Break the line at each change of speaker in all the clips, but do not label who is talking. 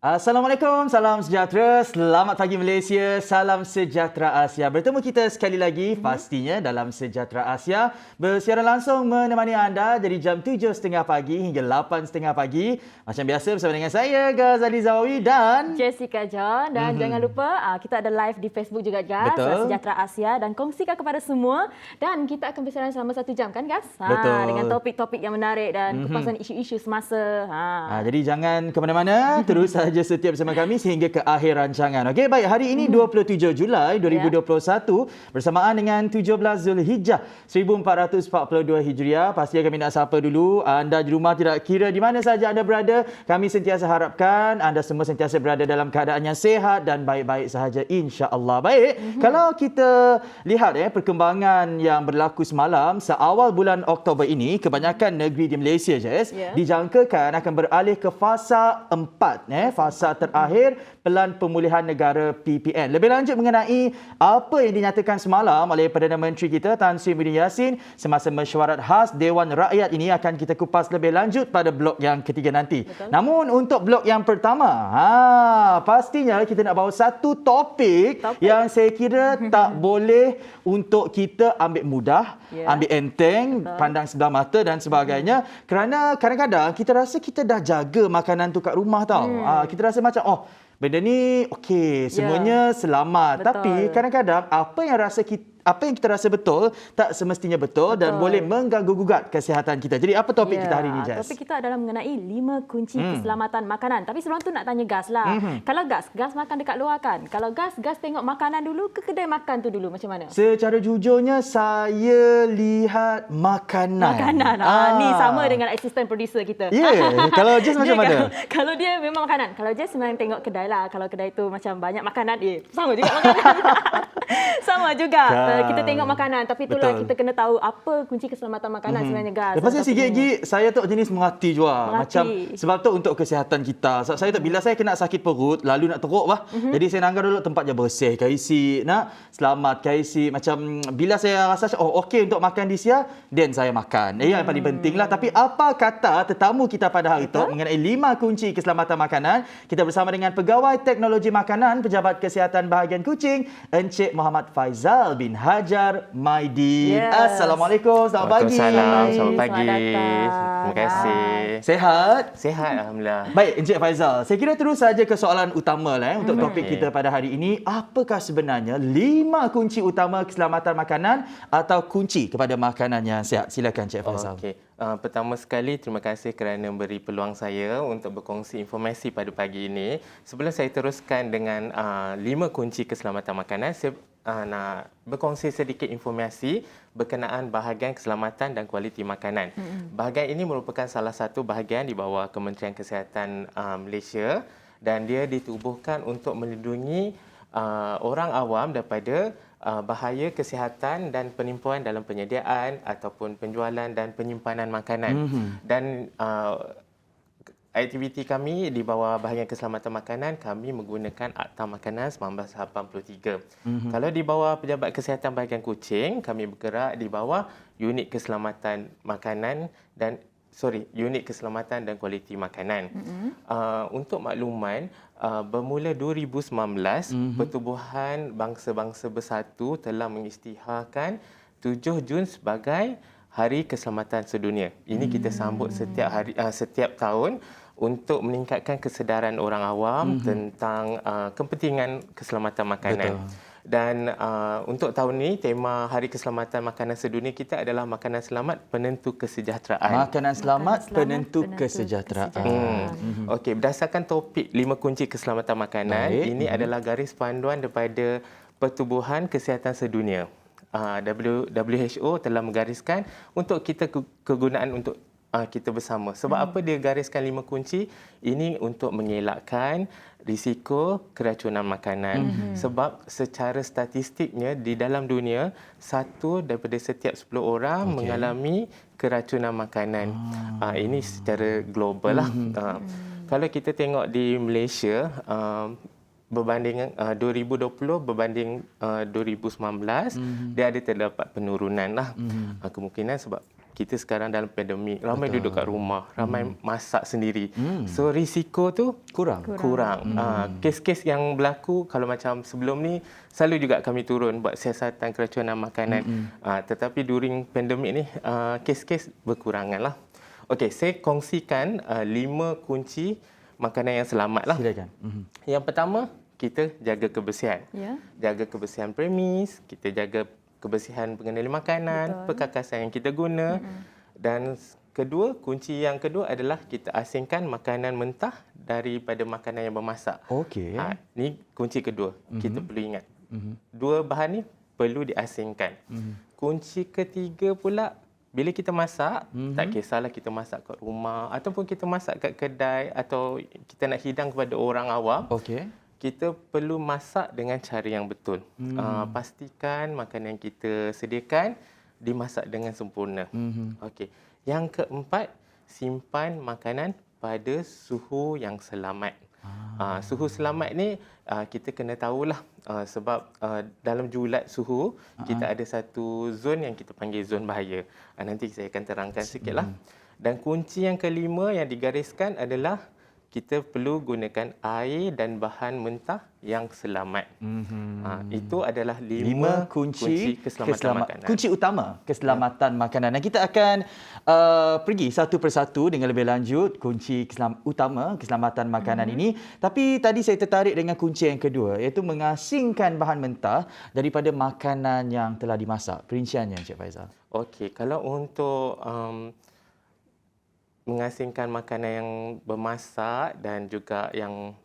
Assalamualaikum, salam sejahtera, selamat pagi Malaysia, salam sejahtera Asia. Bertemu kita sekali lagi pastinya dalam Sejahtera Asia, bersiaran langsung menemani anda dari jam 7.30 pagi hingga 8.30 pagi. Macam biasa bersama dengan saya, Ghazali Zawawi dan
Jessica John. Dan jangan lupa kita ada live di Facebook juga, guys.
Betul.
Sejahtera Asia, dan kongsikan kepada semua. Dan kita akan bersiaran selama 1 jam kan, guys?
Betul.
Dengan topik-topik yang menarik dan kupasan isu-isu semasa.
Jadi jangan ke mana-mana, terus saja setia bersama kami sehingga ke akhir rancangan. Okey, baik, hari ini 27 Julai 2021 bersamaan dengan 17 Zulhijjah 1442 Hijriah. Pasti kami nak sapa dulu anda di rumah, tidak kira di mana saja anda berada. Kami sentiasa harapkan anda semua sentiasa berada dalam keadaan yang sihat dan baik-baik sahaja, insya-Allah. Baik, kalau kita lihat perkembangan yang berlaku semalam, seawal bulan Oktober ini, kebanyakan negeri di Malaysia, Jess, dijangkakan akan beralih ke fasa 4, fasa terakhir Pelan Pemulihan Negara PPN. Lebih lanjut mengenai apa yang dinyatakan semalam oleh Perdana Menteri kita Tan Sri Muhyiddin Yassin semasa mesyuarat khas Dewan Rakyat ini akan kita kupas lebih lanjut pada blok yang ketiga nanti.
Betul.
Namun untuk blok yang pertama, pastinya kita nak bawa satu topik yang saya kira tak boleh untuk kita ambil mudah, ambil enteng, pandang sebelah mata dan sebagainya, kerana kadang-kadang kita rasa kita dah jaga makanan tu kat rumah tau. Kita rasa macam benda ni okey, semuanya selamat.
Betul.
Tapi kadang-kadang apa yang kita rasa betul tak semestinya betul dan boleh mengganggu-gugat kesihatan kita. Jadi apa topik kita hari ini, Jess?
Topik kita adalah mengenai 5 kunci keselamatan makanan. Tapi sebelum tu nak tanya Gas lah. Kalau Gas makan dekat luar kan? Kalau Gas tengok makanan dulu ke kedai makan tu dulu, macam mana?
Secara jujurnya saya lihat makanan.
Ni sama dengan assistant producer kita.
Kalau Jess macam mana?
Kalau dia memang makanan. Kalau Jess memang tengok kedai lah. Kalau kedai tu macam banyak makanan, sama juga makanan. Sama juga. Kita tengok makanan, tapi itulah kita kena tahu apa kunci keselamatan makanan sebenarnya, Gas.
Lepas ni sikit-sikit saya tu jenis menghati juga. Macam sebab tu untuk kesihatan kita. Sebab saya tu bila saya kena sakit perut, lalu nak teruk jadi saya nanggar dulu tempat yang bersih, kaisi, nak selamat kaisi. Macam bila saya rasa okey untuk makan di sia, then saya makan. Yang paling penting lah. Tapi apa kata tetamu kita pada hari itu mengenai 5 kunci keselamatan makanan? Kita bersama dengan Pegawai Teknologi Makanan Pejabat Kesihatan Bahagian Kuching, Encik Muhammad Faizal bin Hajar Maidi. Assalamualaikum, selamat pagi.
Waalaikumsalam, selamat pagi.
Terima
Terima kasih.
Sehat?
Sehat, Alhamdulillah.
Baik, Encik Faizal. Saya kira terus saja ke soalan utama lah untuk topik kita pada hari ini. Apakah sebenarnya 5 kunci utama keselamatan makanan atau kunci kepada makanan yang sihat? Silakan, Encik Faizal.
Okey. Pertama sekali, terima kasih kerana beri peluang saya untuk berkongsi informasi pada pagi ini. Sebelum saya teruskan dengan 5 kunci keselamatan makanan, saya nak berkongsi sedikit informasi berkenaan bahagian keselamatan dan kualiti makanan. Bahagian ini merupakan salah satu bahagian di bawah Kementerian Kesihatan Malaysia, dan dia ditubuhkan untuk melindungi orang awam daripada bahaya kesihatan dan penipuan dalam penyediaan ataupun penjualan dan penyimpanan makanan. Dan aktiviti kami di bawah bahagian keselamatan makanan, kami menggunakan Akta Makanan 1983. Kalau di bawah Pejabat Kesihatan Bahagian Kuching, kami bergerak di bawah Unit Keselamatan Makanan dan Unit Keselamatan dan Kualiti Makanan. Untuk makluman, bermula 2019, Pertubuhan Bangsa-Bangsa Bersatu telah mengisytiharkan 7 Jun sebagai Hari Keselamatan Sedunia. Ini kita sambut setiap tahun untuk meningkatkan kesedaran orang awam tentang kepentingan keselamatan makanan. Dan untuk tahun ini, tema Hari Keselamatan Makanan Sedunia kita adalah makanan selamat penentu kesejahteraan.
Makanan selamat penentu kesejahteraan.
Okey, berdasarkan topik 5 kunci keselamatan makanan, ini adalah garis panduan daripada Pertubuhan Kesihatan Sedunia. WHO telah menggariskan untuk kita kegunaan untuk kita bersama. Sebab apa dia gariskan 5 kunci? Ini untuk mengelakkan risiko keracunan makanan. Sebab secara statistiknya di dalam dunia, 1 daripada setiap 10 orang mengalami keracunan makanan. Ini secara global lah. Kalau kita tengok di Malaysia, berbanding 2020 berbanding 2019, dia ada terdapat penurunan lah. Kemungkinan sebab kita sekarang dalam pandemik, ramai duduk kat rumah, ramai masak sendiri. So risiko tu kurang. Kes-kes yang berlaku kalau macam sebelum ni selalu juga kami turun buat siasatan keracunan makanan. Tetapi during pandemik ni kes-kes berkurangan lah. Okey, saya kongsikan 5 kunci makanan yang selamat lah.
Silakan.
Yang pertama, kita jaga kebersihan.
Ya.
Jaga kebersihan premis, kita jaga kebersihan pengendali makanan, perkakasan yang kita guna. Dan kedua, kunci yang kedua adalah kita asingkan makanan mentah daripada makanan yang bermasak.
Okey.
Ni kunci kedua. Kita perlu ingat. Dua bahan ni perlu diasingkan. Kunci ketiga pula, bila kita masak, tak kisahlah kita masak kat rumah ataupun kita masak kat kedai atau kita nak hidang kepada orang awam.
Okey.
Kita perlu masak dengan cara yang betul. Pastikan makanan yang kita sediakan dimasak dengan sempurna. Okey. Yang keempat, simpan makanan pada suhu yang selamat. Suhu selamat ni kita kena tahulah sebab dalam julat suhu kita ada satu zon yang kita panggil zon bahaya. Nanti saya akan terangkan sikitlah. Dan kunci yang kelima yang digariskan adalah kita perlu gunakan air dan bahan mentah yang selamat. Itu adalah 5 kunci keselamatan makanan.
Kunci utama keselamatan makanan. Dan kita akan pergi satu persatu dengan lebih lanjut kunci utama keselamatan makanan ini. Tapi tadi saya tertarik dengan kunci yang kedua, iaitu mengasingkan bahan mentah daripada makanan yang telah dimasak. Perinciannya, Encik Faizal.
Okey, kalau untuk mengasingkan makanan yang bermasak dan juga yang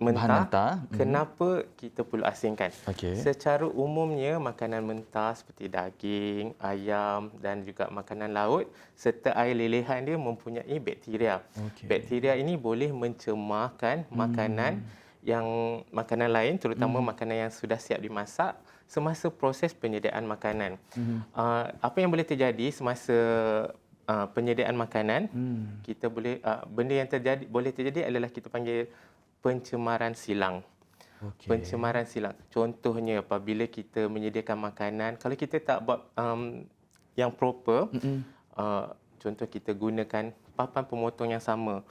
mentah, kenapa kita perlu asingkan? Secara umumnya makanan mentah seperti daging, ayam dan juga makanan laut serta air lelehan dia mempunyai bakteria. Bakteria ini boleh mencemarkan makanan lain, terutama makanan yang sudah siap dimasak semasa proses penyediaan makanan. Apa yang boleh terjadi semasa penyediaan makanan, kita boleh benda yang boleh terjadi adalah kita panggil pencemaran silang. Pencemaran silang. Contohnya apabila kita menyediakan makanan, kalau kita tak buat yang proper, contoh kita gunakan papan pemotong yang sama.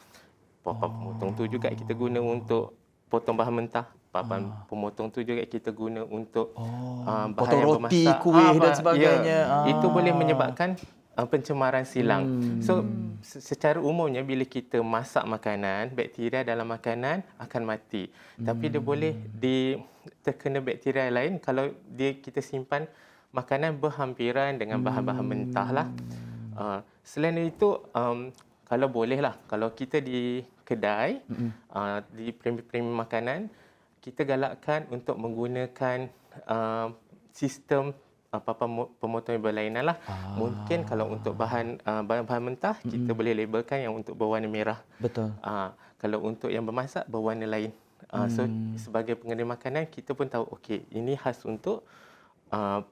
Papan pemotong tu juga kita guna untuk potong bahan mentah. Papan pemotong tu juga kita guna untuk bahan
potong
yang
roti,
bermasak.
kuih dan sebagainya.
Itu boleh menyebabkan pencemaran silang. So secara umumnya bila kita masak makanan, bakteria dalam makanan akan mati. Tapi dia boleh terkena bakteria lain kalau kita simpan makanan berhampiran dengan bahan-bahan mentah lah. Selain itu, kalau bolehlah, kalau kita di kedai, di premi-premi makanan, kita galakkan untuk menggunakan sistem pemotong yang berlainan lah. Mungkin kalau untuk bahan mentah, kita boleh labelkan yang untuk berwarna merah.
Betul.
Kalau untuk yang bermasak, berwarna lain. So, sebagai pengendali makanan, kita pun tahu, okey, ini khas untuk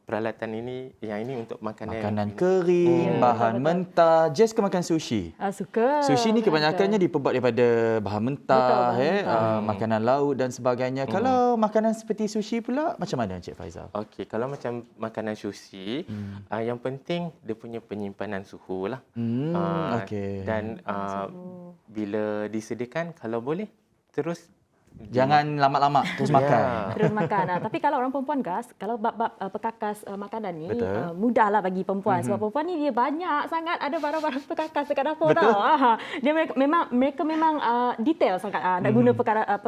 peralatan ini, yang ini untuk makanan
kering, bahan mentah. Jess suka makan sushi?
Suka.
Sushi ni kebanyakannya diperbuat daripada bahan mentah, makanan laut dan sebagainya. Kalau makanan seperti sushi pula, macam mana Encik Faizal?
Okey, kalau macam makanan sushi, yang penting dia punya penyimpanan suhu lah. Dan bila disediakan, kalau boleh, terus
jangan lama-lama terus makan.
Terus makan. Tapi kalau orang perempuan kalau bab-bab perkakas makanan ni mudahlah bagi perempuan sebab perempuan ni dia banyak sangat ada barang-barang perkakas dekat dapur tau. Mereka memang detail sangat nak guna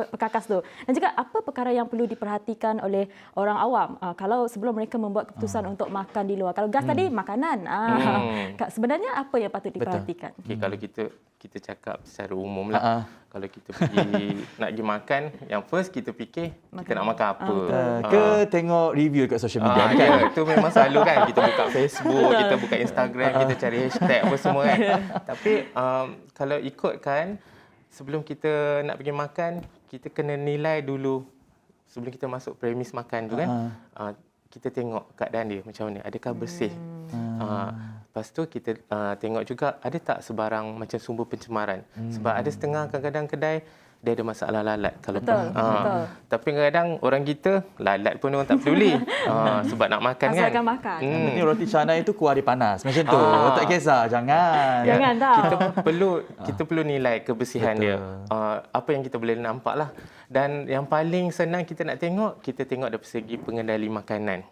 perkakas tu. Dan juga apa perkara yang perlu diperhatikan oleh orang awam kalau sebelum mereka membuat keputusan untuk makan di luar. Kalau gas tadi makanan. Sebenarnya apa yang patut diperhatikan?
Okay, kalau kita cakap secara umum lah. Kalau kita nak pergi makan, yang first kita fikir kita nak makan apa.
Tengok review kat social media kan?
Ya, itu memang selalu kan. Kita buka Facebook, kita buka Instagram, kita cari hashtag apa semua kan. Tapi kalau ikutkan, sebelum kita nak pergi makan, kita kena nilai dulu. Sebelum kita masuk premis makan tu kan, kita tengok keadaan dia macam mana. Adakah bersih? Lepas tu kita tengok juga ada tak sebarang macam sumber pencemaran. Sebab ada setengah kadang-kadang kedai dia ada masalah lalat. Kalau
Betul.
Tapi kadang-kadang orang kita lalat pun orang tak peduli. Sebab nak makan kan.
Asalkan makan.
Yang penting roti canai itu kuah dia panas. Macam tu. Tak kisah. Jangan.
Jangan tau.
Kita perlu nilai kebersihan dia. Apa yang kita boleh nampak lah. Dan yang paling senang kita nak tengok, kita tengok dari segi pengendali makanan.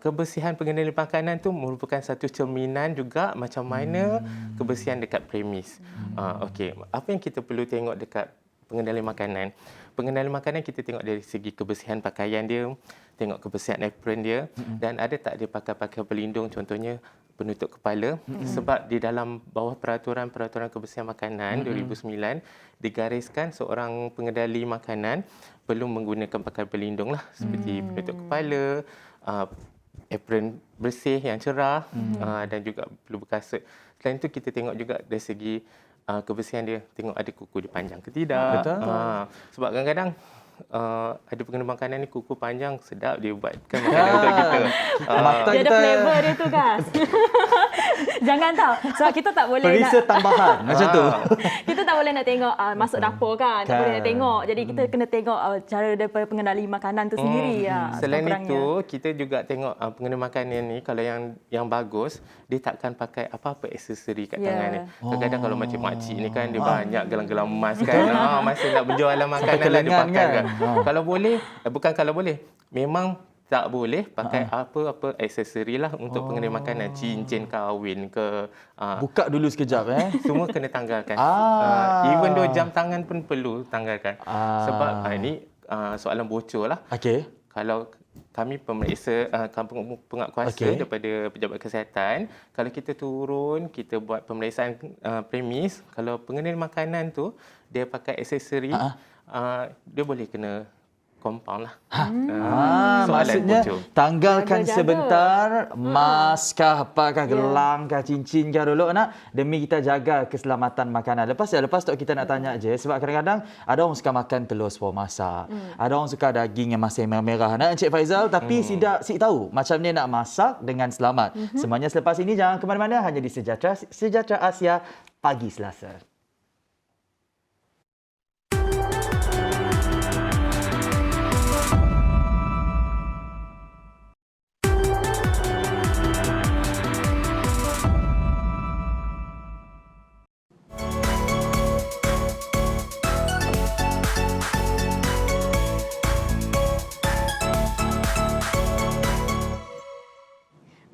Kebersihan pengendali makanan tu merupakan satu cerminan juga macam mana kebersihan dekat premis. Okey, apa yang kita perlu tengok dekat pengendali makanan? Pengendali makanan kita tengok dari segi kebersihan pakaian dia, tengok kebersihan apron dia, dan ada tak dia pakai pakaian pelindung, contohnya penutup kepala. Sebab di dalam bawah peraturan kebersihan makanan 2009 digariskan seorang pengendali makanan perlu menggunakan pakaian pelindung lah, seperti penutup kepala, apron bersih yang cerah, dan juga perlu berkasut. Selain itu kita tengok juga dari segi kebersihan dia, tengok ada kuku dia panjang ke tidak.
Betul.
Sebab kadang-kadang ada pengguna makanan ni kuku panjang, sedap dia buatkan makanan untuk kita.
Mata
Dia ada
kita
flavor dia tu, Kas. Jangan tahu. Sebab kita tak boleh
perisa
nak
tambahan macam tu.
kita tak boleh nak tengok masuk dapur kan. Tak boleh nak tengok. Jadi kita kena tengok cara daripada pengendali makanan tu sendiri.
Selain itu, kita juga tengok pengguna makanan ni, kalau yang bagus, dia takkan pakai apa-apa aksesori kat tangan ni. Kadang-kadang kalau macam makcik ni kan, dia banyak gelang-gelang emas kan. Masa nak berjualan makanan lah dia pakai kan. Kalau boleh, bukan kalau boleh, memang tak boleh pakai apa-apa aksesori lah untuk pengendali makanan. Cincin kahwin ke.
Buka dulu sekejap
Semua kena tanggalkan. Even though jam tangan pun perlu tanggalkan. Sebab ini soalan bocor lah.
Okey.
Kalau kami pemeriksa penguatkuasa daripada pejabat kesihatan, kalau kita turun, kita buat pemeriksaan premis, kalau pengendali makanan tu dia pakai aksesori, dia boleh kena compound lah.
Maksudnya
bocor.
tanggalkan
Jaga-jaga.
sebentar emas kah, apakah gelang kah, cincin kah dulu nak, demi kita jaga keselamatan makanan. Lepas tu kita nak tanya je, sebab kadang-kadang ada orang suka makan telur sepuluh masak. Ada orang suka daging yang masih merah-merah. Nak Encik Faizal tapi si tahu macam ni nak masak dengan selamat. Semuanya selepas ini, jangan ke mana-mana, hanya di Sejahtera Asia pagi Selasa.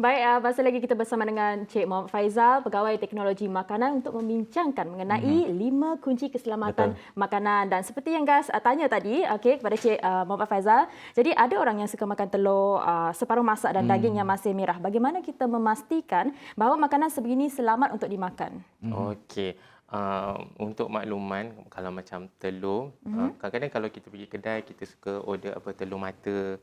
Baik, masa lagi kita bersama dengan Cik Muhammad Faizal, Pegawai Teknologi Makanan, untuk membincangkan mengenai 5 kunci keselamatan makanan. Dan seperti yang Gas tanya tadi kepada Cik Muhammad Faizal, jadi ada orang yang suka makan telur separuh masak dan daging yang masih merah. Bagaimana kita memastikan bahawa makanan sebegini selamat untuk dimakan?
Okey. Untuk makluman, kalau macam telur, kadang-kadang kalau kita pergi kedai, kita suka order telur mata.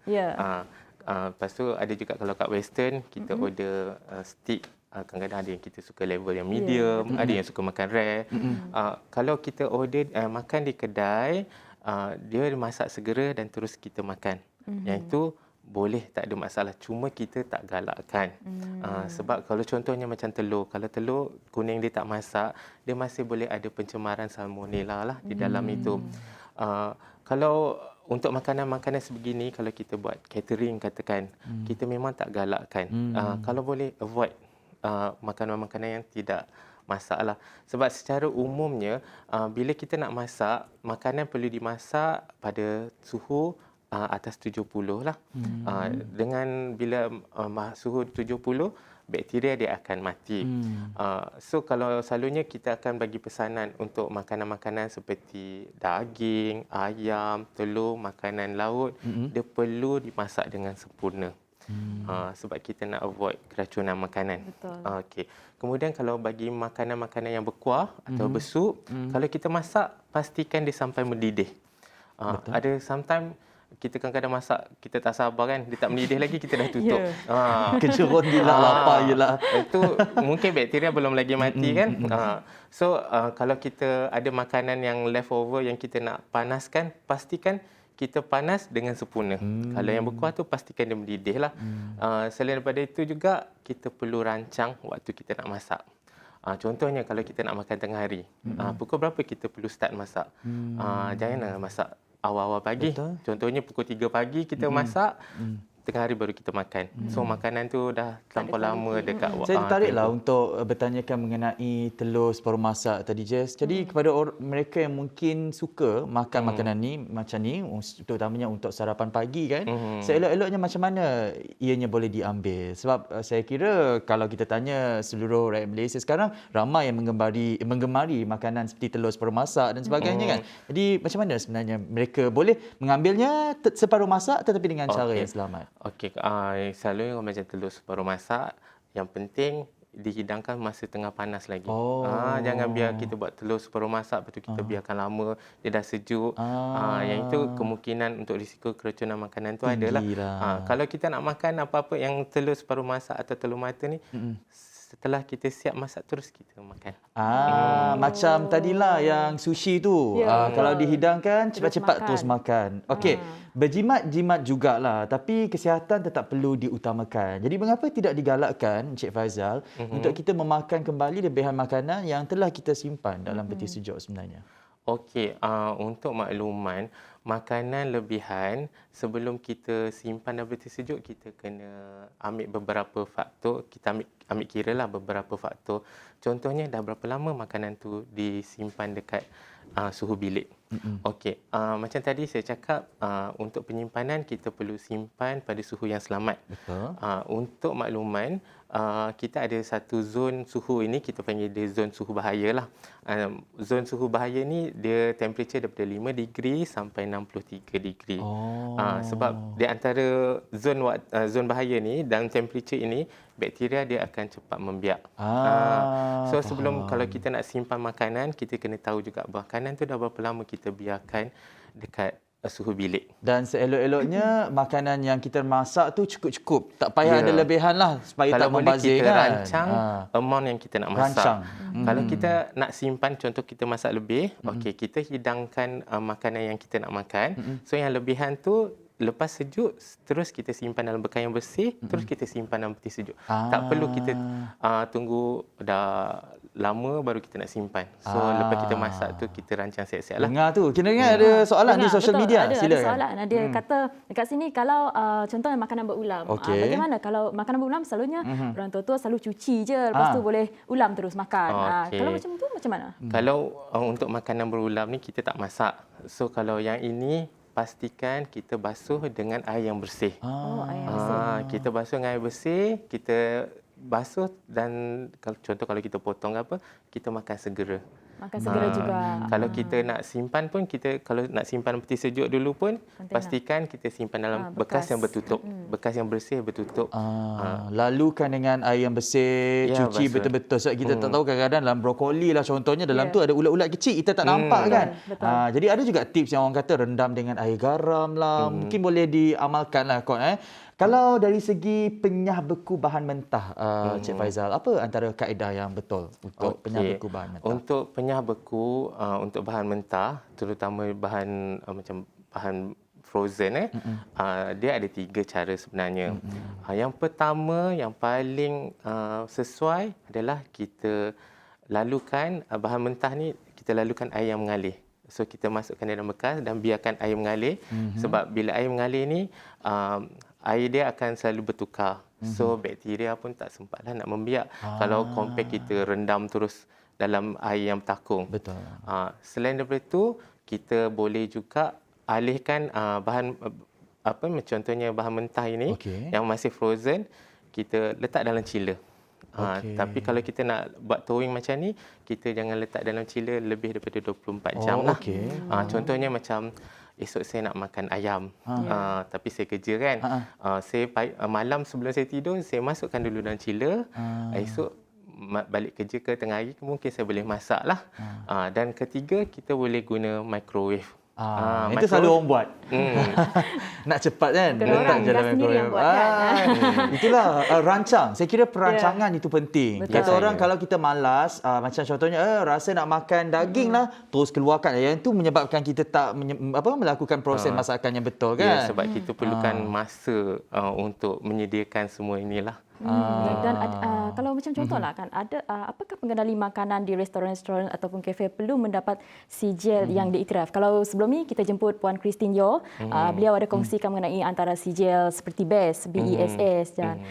Lepas tu ada juga kalau kat Western, kita order steak. Kadang-kadang ada yang kita suka level yang medium, ada yang suka makan rare. Kalau kita order makan di kedai, dia masak segera dan terus kita makan. Yang itu boleh, tak ada masalah. Cuma kita tak galakkan. Sebab kalau contohnya macam telur, kalau telur kuning dia tak masak, dia masih boleh ada pencemaran salmonella lah di dalam itu. Kalau untuk makanan-makanan sebegini, kalau kita buat catering katakan, kita memang tak galakkan. Kalau boleh avoid makanan-makanan yang tidak masak lah. Sebab secara umumnya, bila kita nak masak, makanan perlu dimasak pada suhu atas 70 lah. Dengan bila suhu 70, bakteria dia akan mati. So kalau selalunya kita akan bagi pesanan untuk makanan-makanan seperti daging, ayam, telur, makanan laut, dia perlu dimasak dengan sempurna. Sebab kita nak avoid keracunan makanan. Okey. Kemudian kalau bagi makanan-makanan yang berkuah atau bersup, kalau kita masak, pastikan dia sampai mendidih. Ada sometimes kita kadang-kadang masak, kita tak sabar kan, dia tak mendidih lagi, kita dah tutup.
Kejerun gila, lapar gila.
Itu mungkin bakteria belum lagi mati kan. So kalau kita ada makanan yang leftover yang kita nak panaskan, pastikan kita panas dengan sempurna. Kalau yang berkuah tu pastikan dia mendidih lah. Selain daripada itu juga, kita perlu rancang waktu kita nak masak. Contohnya kalau kita nak makan tengah hari, pukul berapa kita perlu start masak? Janganlah masak awal-awal pagi.
Betul.
Contohnya pukul 3 pagi kita masak, tengah hari baru kita makan. So makanan tu dah terlampau lama dekat
Saya tertariklah
tempoh.
untuk bertanyakan mengenai telur separuh masak tadi, Jess. Jadi kepada mereka yang mungkin suka makan makanan ni macam ni, terutamanya untuk sarapan pagi kan, seelok-eloknya macam mana ianya boleh diambil? Sebab saya kira kalau kita tanya seluruh rakyat Malaysia sekarang, ramai yang menggemari makanan seperti telur separuh masak dan sebagainya kan. Jadi macam mana sebenarnya mereka boleh mengambilnya separuh masak tetapi dengan cara yang selamat?
Okey, selalunya macam telur separuh masak, yang penting dihidangkan masa tengah panas lagi. Jangan biar kita buat telur separuh masak, lepas tu kita biarkan lama, dia dah sejuk. Yang itu kemungkinan untuk risiko keracunan makanan tu adalah. Kalau kita nak makan apa-apa yang telur separuh masak atau telur mata ni, setelah kita siap masak terus kita makan.
Macam tadilah yang sushi tu. Kalau dihidangkan cepat-cepat terus makan. Okey, berjimat-jimat jugalah tapi kesihatan tetap perlu diutamakan. Jadi mengapa tidak digalakkan Encik Faizal untuk kita memakan kembali lebihan makanan yang telah kita simpan dalam peti sejuk sebenarnya?
Okey, untuk makluman, makanan lebihan sebelum kita simpan dalam peti sejuk, kita kena ambil beberapa faktor, kita ambil kira lah beberapa faktor. Contohnya dah berapa lama makanan tu disimpan dekat suhu bilik. Okey, macam tadi saya cakap, untuk penyimpanan kita perlu simpan pada suhu yang selamat.
Betul.
Untuk makluman, kita ada satu zon suhu ini, kita panggil dia zon suhu bahaya lah. Zon suhu bahaya ni dia temperature daripada 5 degree sampai 63 degree. Sebab di antara zon bahaya ni dan temperature ini, bakteria dia akan cepat membiak. So sebelum kalau kita nak simpan makanan, kita kena tahu juga makanan tu dah berapa lama kita biarkan dekat suhu bilik.
Dan seelok-eloknya makanan yang kita masak tu cukup-cukup. Tak payah ada lebihan lah supaya
kalau
tak
boleh
membazir
kita
kan.
rancang amount yang kita nak masak. Kalau kita nak simpan, contoh kita masak lebih, okey, kita hidangkan makanan yang kita nak makan. So yang lebihan tu lepas sejuk terus kita simpan dalam bekal yang bersih, terus kita simpan dalam peti sejuk. Tak perlu kita tunggu dah lama baru kita nak simpan. So lepas kita masak tu kita rancang siap-siap lah.
Dengar tu. Kira ada soalan di social media.
Ada
Silakan.
soalan. Dia kata dekat sini kalau contohnya makanan berulam.
Okey.
Bagaimana kalau makanan berulam selalunya orang tua selalu cuci je, lepas tu boleh ulam terus makan.
Okey.
Kalau macam tu macam mana?
Kalau untuk makanan berulam ni kita tak masak. So kalau yang ini pastikan kita basuh dengan air yang bersih.
Air bersih.
Kita basuh dengan air bersih, kita basuh dan kalau kita potong ke apa, kita makan segera.
Makan segera juga.
Kalau kita nak simpan pun, kalau nak simpan peti sejuk dulu pun,
Container.
pastikan kita simpan dalam bekas yang bertutup. Bekas yang bersih bertutup.
Lalukan dengan air yang bersih,
Ya,
cuci
basuh.
betul-betul. Sebab kita tak tahu kadang-kadang dalam brokoli lah contohnya, dalam tu ada ulat-ulat kecil, kita tak nampak kan.
Betul.
Jadi ada juga tips yang orang kata rendam dengan air garam lah. Mungkin boleh diamalkan lah kot. Kalau dari segi penyah beku bahan mentah, Cik Faizal, apa antara kaedah yang betul untuk penyah beku bahan mentah?
Untuk penyah beku, untuk bahan mentah, terutama bahan macam bahan frozen, dia ada 3 cara sebenarnya. Yang pertama, yang paling sesuai adalah kita lalukan bahan mentah ni, kita lalukan air yang mengalir. So kita masukkan dalam bekas dan biarkan air mengalir. Sebab bila air mengalir ni, air dia akan selalu bertukar. So bakteria pun tak sempatlah nak membiak kalau compare kita rendam terus dalam air yang bertakung.
Betul.
Selain daripada itu, kita boleh juga alihkan bahan contohnya bahan mentah ini yang masih frozen, kita letak dalam chiller. Tapi kalau kita nak buat towing macam ni, kita jangan letak dalam chiller lebih daripada 24 jam lah. Contohnya macam esok saya nak makan ayam, tapi saya kerja kan. Saya malam sebelum saya tidur, saya masukkan dulu dalam chiller. Esok balik kerja ke tengah hari, mungkin saya boleh masak lah. Dan ketiga, kita boleh guna microwave.
Itu selalu orang buat. Nak cepat kan?
Betul, orang
je dalam
sendiri yang buat kan.
Itulah rancang. Saya kira perancangan itu penting.
Betul.
Kata orang kalau kita malas, macam contohnya rasa nak makan daging lah, terus keluarkan. Yang itu menyebabkan kita tak melakukan proses masakan yang betul kan?
Ya, sebab kita perlukan masa untuk menyediakan semua inilah.
Kalau macam contohlah kan, ada apakah pengendali makanan di restoran-restoran ataupun kafe perlu mendapat sijil yang diiktiraf? Kalau sebelum ni kita jemput Puan Christine Yeoh, beliau ada kongsikan mengenai antara sijil seperti BESS, BESS dan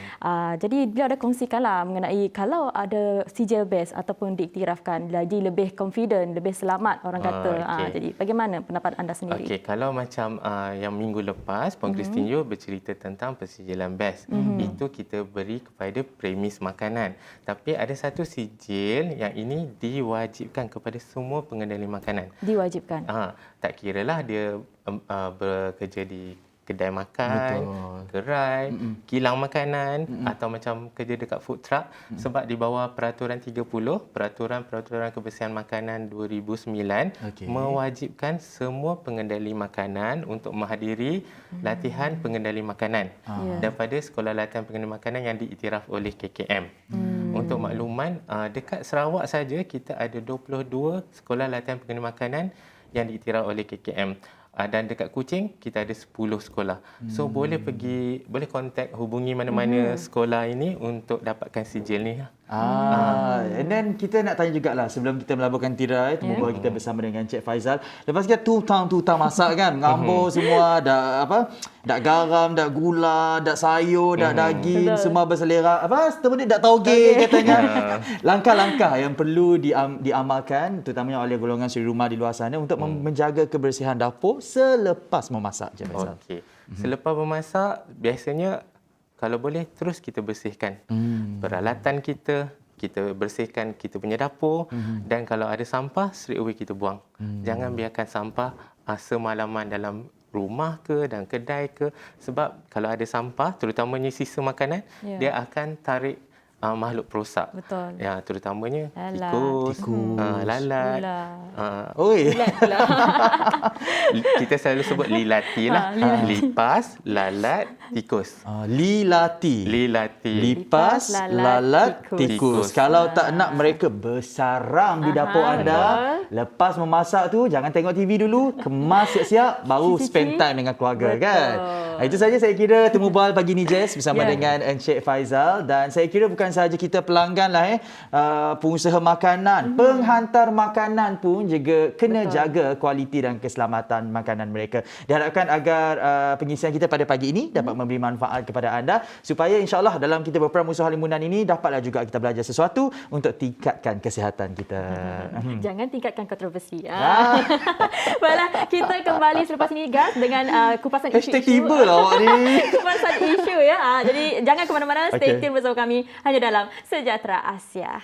jadi beliau ada kongsikanlah mengenai kalau ada sijil BESS ataupun diiktirafkan, lagi lebih confident, lebih selamat orang kata. Jadi bagaimana pendapat anda sendiri?
Okey, kalau macam yang minggu lepas Puan Christine Yeoh bercerita tentang persijilan BESS. Itu kita beri kepada premis makanan. Tapi ada satu sijil yang ini diwajibkan kepada semua pengendali makanan.
Diwajibkan.
Tak kiralah dia bekerja di kedai makan, gerai, kilang makanan atau macam kerja dekat food truck sebab di bawah peraturan 30 peraturan kebersihan makanan 2009 mewajibkan semua pengendali makanan untuk menghadiri latihan pengendali makanan daripada sekolah latihan pengendali makanan yang diiktiraf oleh KKM. Untuk makluman, dekat Sarawak saja kita ada 22 sekolah latihan pengendali makanan yang diiktiraf oleh KKM. Dan dekat Kuching kita ada 10 sekolah. So boleh kontak, hubungi mana-mana sekolah ini untuk dapatkan sijil ni.
And then kita nak tanya jugalah sebelum kita melaburkan tirai, temu kita bersama dengan Cik Faizal. Lepas kita tutang masak kan, ngambur semua, dak garam, dak gula, dak sayur, dak daging, semua berselera. Dak tauge katanya. Langkah-langkah yang perlu diamalkan terutamanya oleh golongan suri rumah di luar sana untuk menjaga kebersihan dapur selepas memasak, Cik Faizal.
Okey. Selepas memasak biasanya kalau boleh terus kita bersihkan peralatan kita bersihkan kita punya dapur dan kalau ada sampah straight away kita buang. Jangan biarkan sampah semalaman dalam rumah ke dan kedai ke sebab kalau ada sampah terutamanya sisa makanan dia akan tarik makhluk perosak.
Betul.
Ya, terutamanya tikus, lalat.
Lilat pula.
Kita selalu sebut lilati lah. Lipas, lalat, tikus.
Lilati. Lipas, lalat, tikus. Kalau tak nak mereka bersarang di dapur anda, lepas memasak tu jangan tengok TV dulu, kemas siap-siap baru spend time dengan keluarga. Betul. Kan. Itu saja saya kira temu bual pagi ni Jess bersama dengan Encik Faizal dan saya kira bukan sahaja kita pelanggan lah pengusaha makanan, penghantar makanan pun juga kena jaga kualiti dan keselamatan makanan mereka. Diharapkan agar pengisian kita pada pagi ini dapat memberi manfaat kepada anda supaya insya-Allah dalam kita berperan musuh halimunan ini dapatlah juga kita belajar sesuatu untuk tingkatkan kesihatan kita.
Jangan tingkatkan kontroversi. Baiklah, kita kembali selepas ini guys dengan kupasan isu-isu.
Tiba lah awak ni.
Kupasan isu ya. Jadi jangan ke mana-mana, stay tune bersama kami hanya dalam Sejahtera Asia.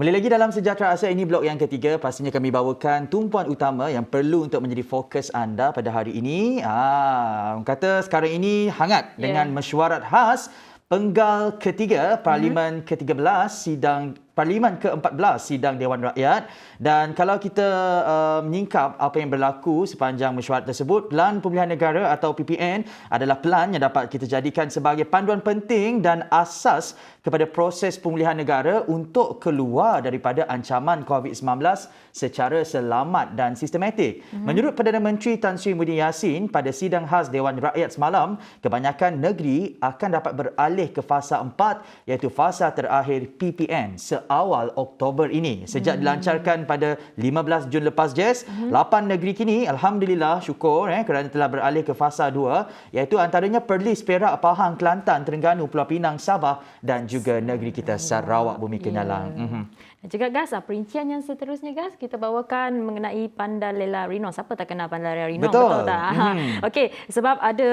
Kembali lagi dalam Sejahtera Asia, ini blok yang ketiga. Pastinya kami bawakan tumpuan utama yang perlu untuk menjadi fokus anda pada hari ini. Orang kata sekarang ini hangat dengan mesyuarat khas penggal ketiga Parlimen ke-13 Parlimen ke-14 sidang Dewan Rakyat. Dan kalau kita menyingkap apa yang berlaku sepanjang mesyuarat tersebut, Pelan Pemulihan Negara atau PPN adalah pelan yang dapat kita jadikan sebagai panduan penting dan asas kepada proses pemulihan negara untuk keluar daripada ancaman COVID-19 secara selamat dan sistematik. Menurut Perdana Menteri Tan Sri Muhyiddin Yassin pada sidang khas Dewan Rakyat semalam, kebanyakan negeri akan dapat beralih ke fasa 4 iaitu fasa terakhir PPN awal Oktober ini. Sejak dilancarkan pada 15 Jun lepas, Jess, 8 negeri kini, alhamdulillah, syukur kerana telah beralih ke fasa 2 iaitu antaranya Perlis, Perak, Pahang, Kelantan, Terengganu, Pulau Pinang, Sabah dan juga negeri kita Sarawak, Bumi Kenalang.
Dan juga Gas, perincian yang seterusnya Gas, kita bawakan mengenai Pandalela Rino. Siapa tak kenal Pandalela Rino? Betul tak? Okey, sebab ada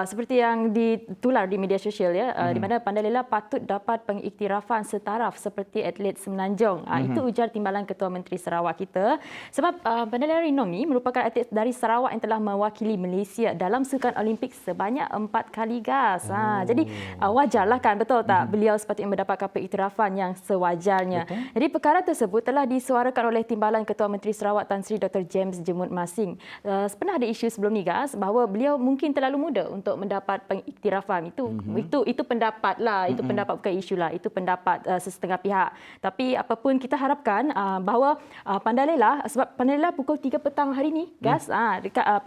seperti yang ditular di media sosial di mana Pandalela patut dapat pengiktirafan setaraf seperti atlet Semenanjung. Itu ujar Timbalan Ketua Menteri Sarawak kita. Sebab Pandalela Rino ni merupakan atlet dari Sarawak yang telah mewakili Malaysia dalam Sukan Olimpik sebanyak 4 kali Gas. Jadi wajarlah kan, betul tak? Beliau sepatutnya mendapatkan pengiktirafan yang sewajarnya. Jadi perkara tersebut telah disuarakan oleh Timbalan Ketua Menteri Sarawak Tan Sri Dr. James Jemut Masing. Pernah ada isu sebelum ni Gas bahawa beliau mungkin terlalu muda untuk mendapat pengiktirafan. Itu pendapat lah, itu pendapat bukan isu lah, itu pendapat sesetengah pihak. Tapi apapun kita harapkan bahawa Pandalela, sebab Pandalela pukul 3 petang hari ni Gas,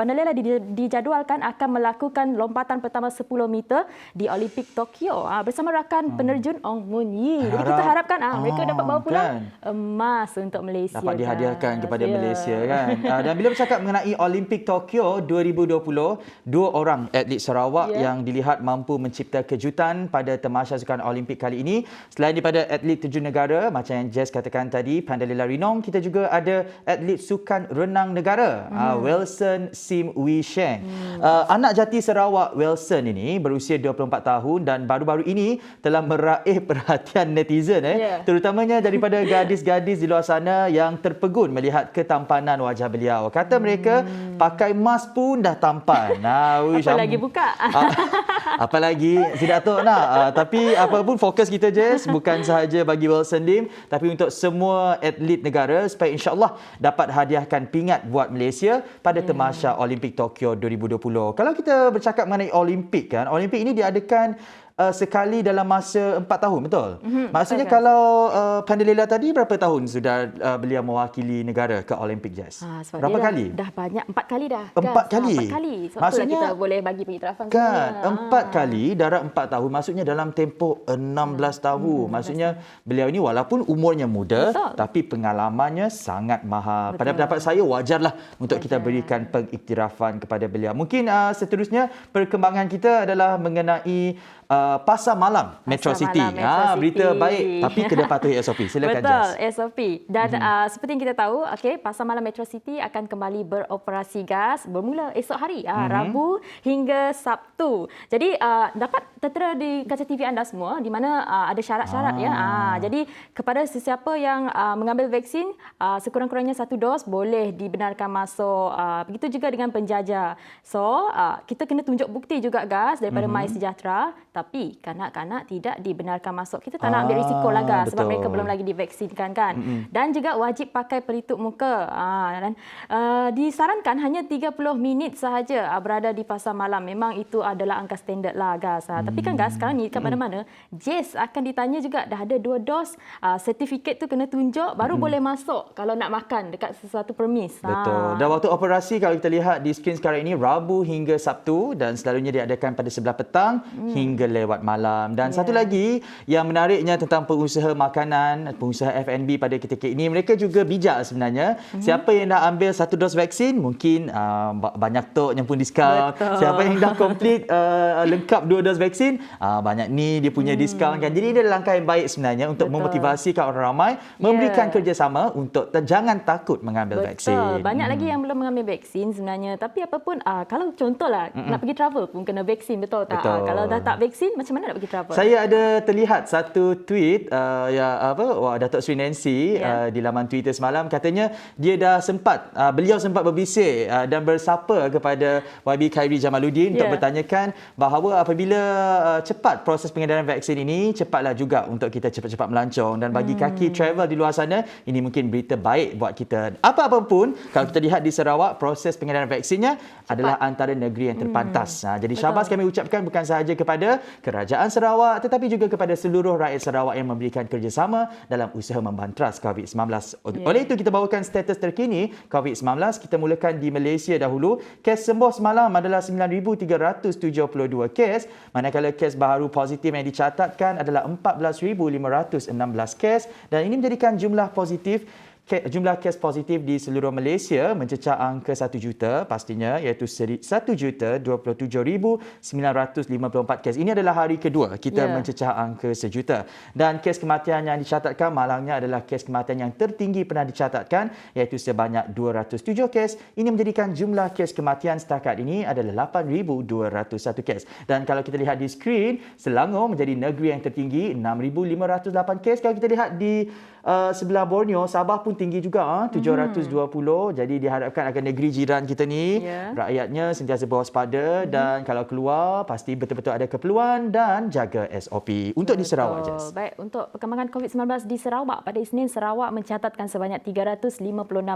Pandalela dijadualkan akan melakukan lompatan pertama 10 meter di Olimpik Tokyo bersama rakan penerjun Ong Mun Yi. Jadi kita harapkan mereka dapat bawa pulang emas untuk Malaysia.
Dapat dihadiahkan kepada Malaysia kan. Dan bila bercakap mengenai Olimpik Tokyo 2020, 2 orang atlet Sarawak yang dilihat mampu mencipta kejutan pada tamasya Sukan Olimpik kali ini. Selain daripada atlet terjun negara macam yang Jess katakan tadi, Pandalela Rinong, kita juga ada atlet sukan renang negara, Wilson Sim Wee Sheng. Anak jati Sarawak Wilson ini berusia 24 tahun dan baru-baru ini telah meraih perhatian netizen terutamanya daripada gadis-gadis di luar sana yang terpegun melihat ketampanan wajah beliau. Kata mereka pakai mask pun dah tampan.
Apalagi buka.
Apalagi si Datuk nak. Tapi apapun fokus kita Jess bukan sahaja bagi Wilson Lim tapi untuk semua atlet negara supaya insya-Allah dapat hadiahkan pingat buat Malaysia pada tamasya Olimpik Tokyo 2020. Kalau kita bercakap mengenai Olimpik kan, Olimpik ini diadakan sekali dalam masa 4 tahun, betul? Maksudnya kalau Pandalela tadi berapa tahun sudah beliau mewakili negara ke Olimpik, Jess? Berapa kali?
Dah banyak, 4 kali dah.
4 kali?
4 kali. Sebab
maksudnya
kita boleh bagi pengiktirafan.
Kan, 4 kali darab 4 tahun. Maksudnya dalam tempoh 16 tahun. Maksudnya beliau ini walaupun umurnya muda, tapi pengalamannya sangat mahal. Pada pendapat saya wajarlah untuk kita berikan pengiktirafan kepada beliau. Mungkin seterusnya perkembangan kita adalah mengenai Pasar Malam Metro City. Berita baik tapi kena patuhi SOP. Silakan
Betul,
Jess.
SOP. Dan seperti yang kita tahu, Pasar Malam Metro City akan kembali beroperasi Gas bermula esok hari, Rabu hingga Sabtu. Jadi dapat tertera di kaca TV anda semua di mana ada syarat-syarat Jadi kepada sesiapa yang mengambil vaksin sekurang-kurangnya 1 dos boleh dibenarkan masuk. Begitu juga dengan penjajah. So kita kena tunjuk bukti juga Gas daripada MySejahtera. Tapi kanak-kanak tidak dibenarkan masuk. Kita tak nak ambil risiko lah Gas sebab mereka belum lagi divaksinkan kan. Dan juga wajib pakai pelitup muka. Dan disarankan hanya 30 minit sahaja berada di Pasar Malam. Memang itu adalah angka standard lah Gas. Tapi kan Gas sekarang ni kat mana-mana Jess akan ditanya juga dah ada 2 dos, sertifikat tu kena tunjuk baru boleh masuk kalau nak makan dekat sesuatu permis.
Betul. Dan waktu operasi kalau kita lihat di skrin sekarang ini Rabu hingga Sabtu dan selalunya diadakan pada 11 petang hingga lewat malam. Dan satu lagi yang menariknya tentang pengusaha makanan, pengusaha F&B pada ketika ini, mereka juga bijak sebenarnya. Siapa yang dah ambil 1 dos vaksin, mungkin banyak tok yang pun diskaun. Siapa yang dah complete lengkap 2 dos vaksin, banyak ni dia punya diskaun kan. Jadi ini adalah langkah yang baik sebenarnya untuk memotivasikan orang ramai memberikan kerjasama untuk jangan takut mengambil vaksin.
Banyak lagi yang belum mengambil vaksin sebenarnya. Tapi apapun, kalau contohlah nak pergi travel pun kena vaksin, betul tak? Kalau dah tak vaksin vaksin, macam mana nak bagi trouble?
Saya ada terlihat satu tweet Datuk Seri Nancy di laman Twitter semalam, katanya dia dah sempat beliau sempat berbisik dan bersapa kepada YB Khairi Jamaluddin untuk bertanyakan bahawa apabila cepat proses pengedaran vaksin ini, cepatlah juga untuk kita cepat-cepat melancong, dan bagi kaki travel di luar sana, ini mungkin berita baik buat kita. Apa-apa pun, kalau kita lihat di Sarawak, proses pengedaran vaksinnya adalah antara negeri yang terpantas. Jadi syabas kami ucapkan bukan sahaja kepada Kerajaan Sarawak tetapi juga kepada seluruh rakyat Sarawak yang memberikan kerjasama dalam usaha membantras COVID-19. Oleh itu kita bawakan status terkini COVID-19. Kita mulakan di Malaysia dahulu. Kes sembuh semalam adalah 9,372 kes, manakala kes baharu positif yang dicatatkan adalah 14,516 kes, dan ini menjadikan jumlah kes positif di seluruh Malaysia mencecah angka 1 juta pastinya, iaitu 1,27,954 kes. Ini adalah hari kedua kita mencecah angka 1 juta. Dan kes kematian yang dicatatkan malangnya adalah kes kematian yang tertinggi pernah dicatatkan, iaitu sebanyak 207 kes. Ini menjadikan jumlah kes kematian setakat ini adalah 8,201 kes. Dan kalau kita lihat di skrin, Selangor menjadi negeri yang tertinggi, 6,508 kes. Kalau kita lihat di sebelah Borneo, Sabah pun tinggi juga, 720. Jadi diharapkan akan negeri jiran kita ni rakyatnya sentiasa berwaspada dan kalau keluar pasti betul-betul ada keperluan dan jaga SOP untuk di Sarawak. Jess.
Baik, untuk perkembangan COVID-19 di Sarawak, pada Isnin Sarawak mencatatkan sebanyak 356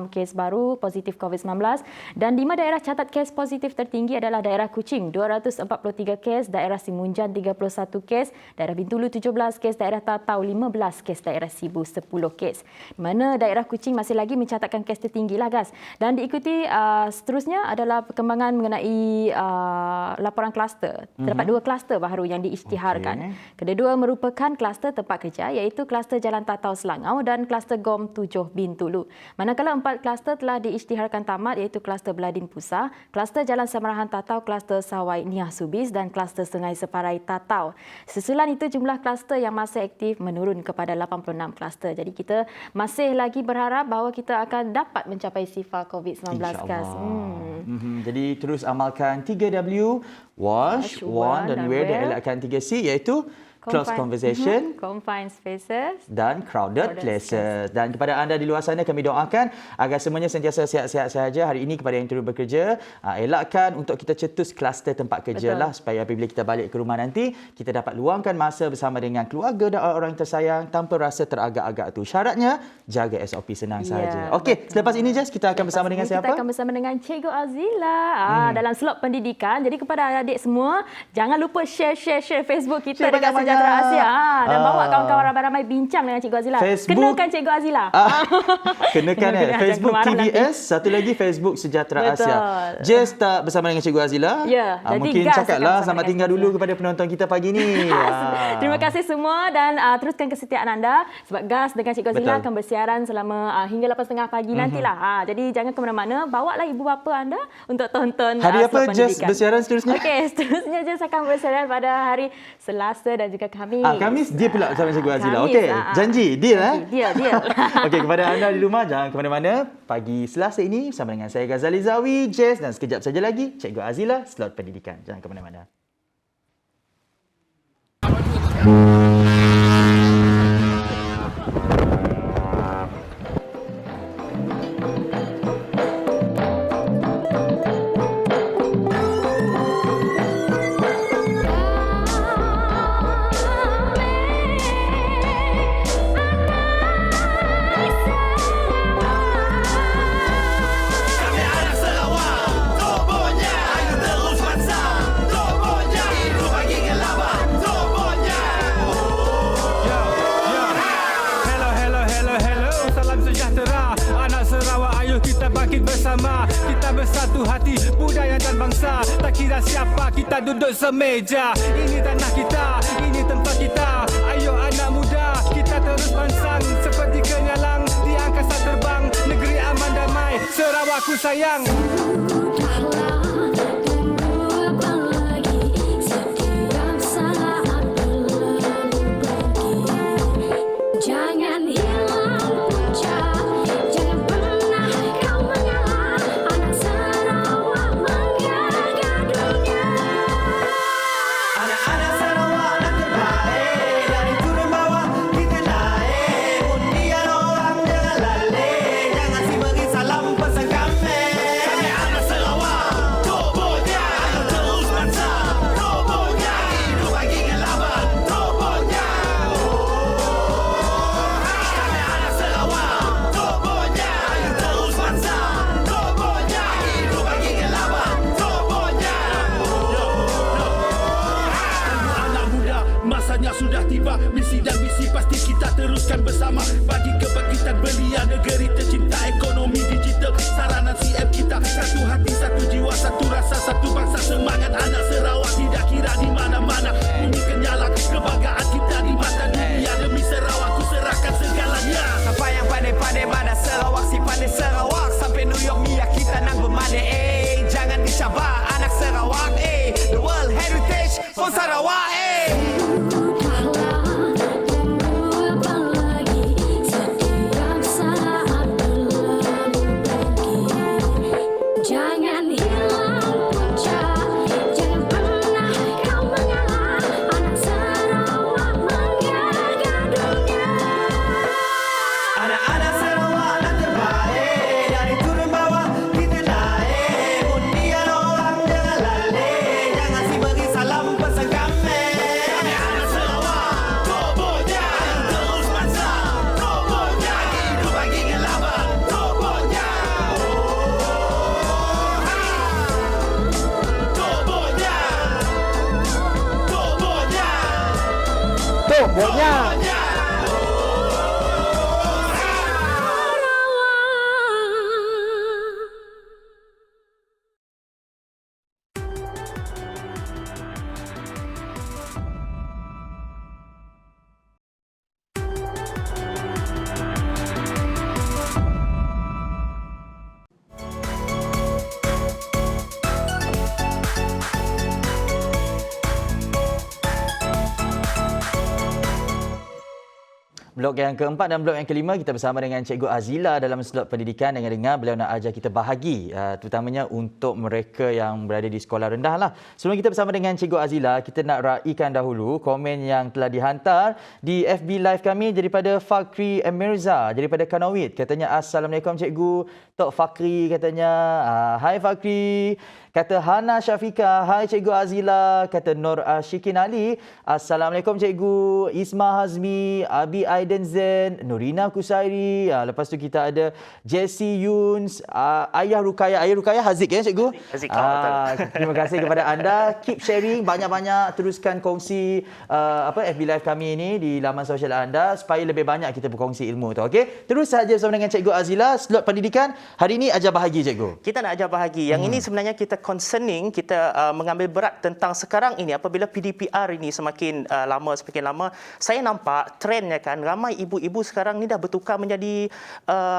kes baru positif COVID-19 dan 5 daerah catat kes positif tertinggi adalah daerah Kuching 243 kes, daerah Simunjan 31 kes, daerah Bintulu 17 kes, daerah Tatau 15 kes, daerah Sibu 10 kes. Di mana daerah Kuching masih lagi mencatatkan kes tertinggi lah, guys. Dan diikuti seterusnya adalah perkembangan mengenai laporan kluster. Terdapat 2 kluster baru yang diisytiharkan. Kedua merupakan kluster tempat kerja, iaitu kluster Jalan Tatau Selangau dan kluster GOM 7 Bintulu. Manakala 4 kluster telah diisytiharkan tamat, iaitu kluster Beladin Pusa, kluster Jalan Samarahan Tatau, kluster Sawai Niah Subis dan kluster Sungai Separai Tatau. Susulan itu jumlah kluster yang masih aktif menurun kepada 86 kluster. Jadi kita masih lagi berharap bahawa kita akan dapat mencapai sifar COVID-19, guys.
Jadi terus amalkan 3W, wash, warn dan wear, dan elakkan 3C, iaitu close conversation,
confined spaces
dan crowded places. Dan kepada anda di luar sana, kami doakan agar semuanya sentiasa sihat-sihat sahaja. Hari ini kepada yang turut bekerja, elakkan untuk kita cetus kluster tempat kerja lah, supaya apabila kita balik ke rumah nanti, kita dapat luangkan masa bersama dengan keluarga dan orang tersayang tanpa rasa teragak-agak tu. Syaratnya jaga SOP, senang sahaja. Okey, selepas ini Jess, kita akan bersama dengan siapa?
Kita akan bersama dengan Cikgu Azila dalam slot pendidikan. Jadi kepada adik semua, jangan lupa share Facebook kita dekat Sejahtera Asia. Dan bawa kawan-kawan ramai-ramai bincang dengan Cikgu Azila. Kenakan Cikgu Azila.
Kenakan Facebook TVS, satu lagi Facebook Sejahtera Asia. Jess tak bersama dengan Cikgu Azila?
Ya.
Mungkin cakaplah selamat tinggal dulu kepada penonton kita pagi ni.
Terima kasih semua dan teruskan kesetiaan anda sebab Gas dengan Cikgu Azila akan bersiaran selama hingga 8.30 pagi nantilah. Jadi jangan ke mana-mana, bawalah ibu bapa anda untuk tonton
hari apa Jess bersiaran seterusnya?
Okey, seterusnya Jess akan bersiaran pada hari Selasa dan juga Khamis.
Khamis dia pula bersama Cikgu Azila. Okey, janji, deal
Deal.
Okey, kepada anda di rumah jangan ke mana-mana. Pagi Selasa ini bersama dengan saya Ghazali Zawi, Jess, dan sekejap saja lagi Cikgu Azila slot pendidikan. Jangan ke mana-mana.
Kita bersatu hati, budaya dan bangsa. Tak kira siapa, kita duduk semeja. Ini tanah kita, ini tempat kita. Ayo anak muda, kita terus bansang seperti kenyalang di angkasa terbang. Negeri aman damai, Sarawakku sayang.
Anak-anak Sarawak
blok yang keempat dan blok yang kelima kita bersama dengan Cikgu Azila dalam slot pendidikan. Dengar-dengar beliau nak ajar kita bahagi, terutamanya untuk mereka yang berada di sekolah rendah lah. Sebelum kita bersama dengan Cikgu Azila, kita nak raikan dahulu komen yang telah dihantar di FB Live kami daripada Fakri Emirza daripada Kanawit. Katanya, Assalamualaikum Cikgu. Tok Fakri katanya, hai Fakri. Kata Hana Syafika, hai Cikgu Azila. Kata Nur Ashikin Ali, Assalamualaikum Cikgu. Isma Hazmi, Abi Aiden Zen, Nurina Kusairi. Lepas tu kita ada Jessie Yuns, Ayah Rukaya. Ayah Rukaya Haziq ya Cikgu?
Haziq,
terima kasih kepada anda. Keep sharing banyak-banyak, teruskan kongsi FB Live kami ini di laman sosial anda supaya lebih banyak kita berkongsi ilmu tu. Okey? Terus saja bersama dengan Cikgu Azila, slot pendidikan. Hari ini ajar bahagi Cikgu.
Kita nak ajar bahagi. Yang ini sebenarnya kita concerning, kita mengambil berat tentang sekarang ini apabila PDPR ini semakin lama, saya nampak trendnya kan, ramai ibu-ibu sekarang ni dah bertukar menjadi